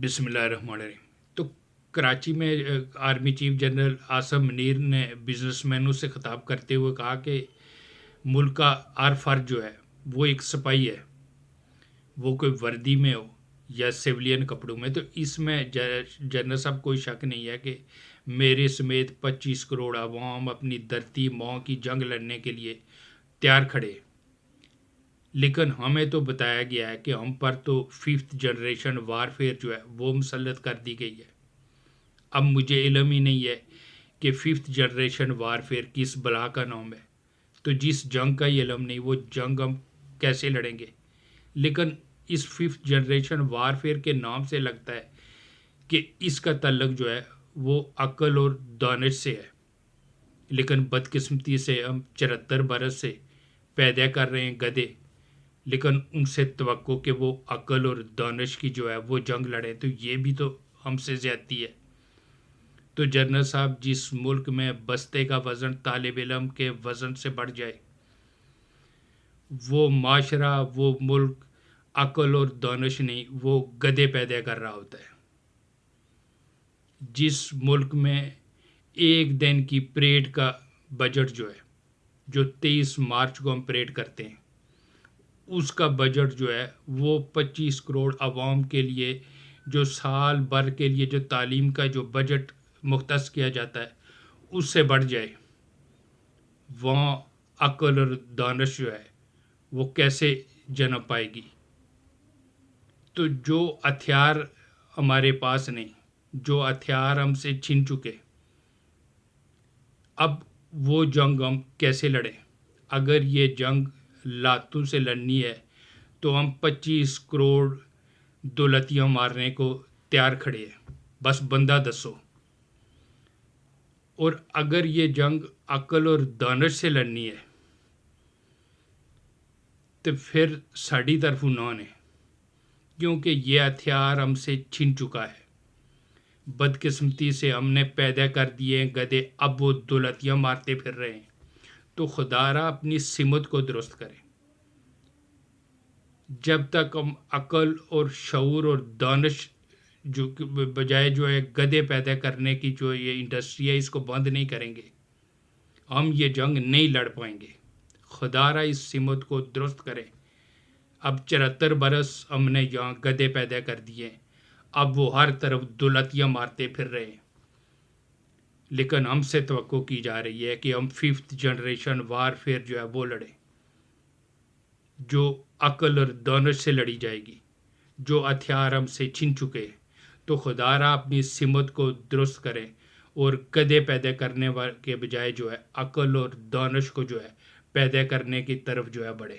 بسم اللہ الرحمن الرحیم۔ تو کراچی میں army chief general Asim Munir نے بزنس مینوں سے خطاب کرتے ہوئے کہا کہ ملک کا ہر فرد جو ہے وہ ایک سپاہی ہے، وہ کوئی وردی میں ہو یا سویلین کپڑوں میں۔ تو اس میں جنرل صاحب کوئی شک نہیں ہے کہ میرے سمیت 25 کروڑ عوام اپنی دھرتی ماں کی جنگ لڑنے کے لیے تیار کھڑے، لیکن ہمیں تو بتایا گیا ہے کہ ہم پر تو 5th جنریشن وارفیئر جو ہے وہ مسلط کر دی گئی ہے۔ اب مجھے علم ہی نہیں ہے کہ 5th جنریشن وارفیئر کس بلا کا نام ہے، تو جس جنگ کا یہ علم نہیں وہ جنگ ہم کیسے لڑیں گے؟ لیکن اس 5th جنریشن وارفیئر کے نام سے لگتا ہے کہ اس کا تعلق جو ہے وہ عقل اور دانش سے ہے، لیکن بدقسمتی سے ہم 74 برس سے پیدا کر رہے ہیں گدھے، لیکن ان سے توقع کہ وہ عقل اور دانش کی جو ہے وہ جنگ لڑیں، تو یہ بھی تو ہم سے زیادتی ہے۔ تو جنرل صاحب، جس ملک میں بستے کا وزن طالب علم کے وزن سے بڑھ جائے، وہ معاشرہ، وہ ملک عقل اور دانش نہیں، وہ گدھے پیدا کر رہا ہوتا ہے۔ جس ملک میں ایک دن کی پریڈ کا بجٹ جو ہے، جو 23 مارچ کو ہم پریڈ کرتے ہیں، اس کا بجٹ جو ہے وہ 25 کروڑ عوام کے لیے، جو سال بھر کے لیے جو تعلیم کا جو بجٹ مختص کیا جاتا ہے اس سے بڑھ جائے، وہاں عقل اور دانش جو ہے وہ کیسے جنم پائے گی؟ تو جو ہتھیار ہمارے پاس نہیں، جو ہتھیار ہم سے چھن چکے، اب وہ جنگ ہم کیسے لڑیں؟ اگر یہ جنگ لاتوں سے لڑنی ہے تو ہم 25 کروڑ دولتیاں مارنے کو تیار کھڑے ہیں، بس بندہ دسو۔ اور اگر یہ جنگ عقل اور دانش سے لڑنی ہے تو پھر ساڑی طرف نہ ہے، کیونکہ یہ ہتھیار ہم سے چھن چکا ہے۔ بدقسمتی سے ہم نے پیدا کر دیے گدھے، اب وہ دولتیاں مارتے پھر رہے ہیں۔ تو خدا را اپنی سمت کو درست کرے۔ جب تک ہم عقل اور شعور اور دانش جو بجائے جو ہے گدھے پیدا کرنے کی جو یہ انڈسٹری ہے، اس کو بند نہیں کریں گے، ہم یہ جنگ نہیں لڑ پائیں گے۔ خدا را اس سمت کو درست کرے۔ اب 74 برس ہم نے یہاں گدھے پیدا کر دیے، اب وہ ہر طرف دولتیاں مارتے پھر رہے ہیں، لیکن ہم سے توقع کی جا رہی ہے کہ ہم 5th جنریشن وارفیئر جو ہے وہ لڑیں، جو عقل اور دانش سے لڑی جائے گی، جو ہتھیار ہم سے چھن چکے۔ تو خدا را اپنی سمت کو درست کریں اور گدھے پیدا کرنے کے بجائے جو ہے عقل اور دانش کو جو ہے پیدا کرنے کی طرف جو ہے بڑھے۔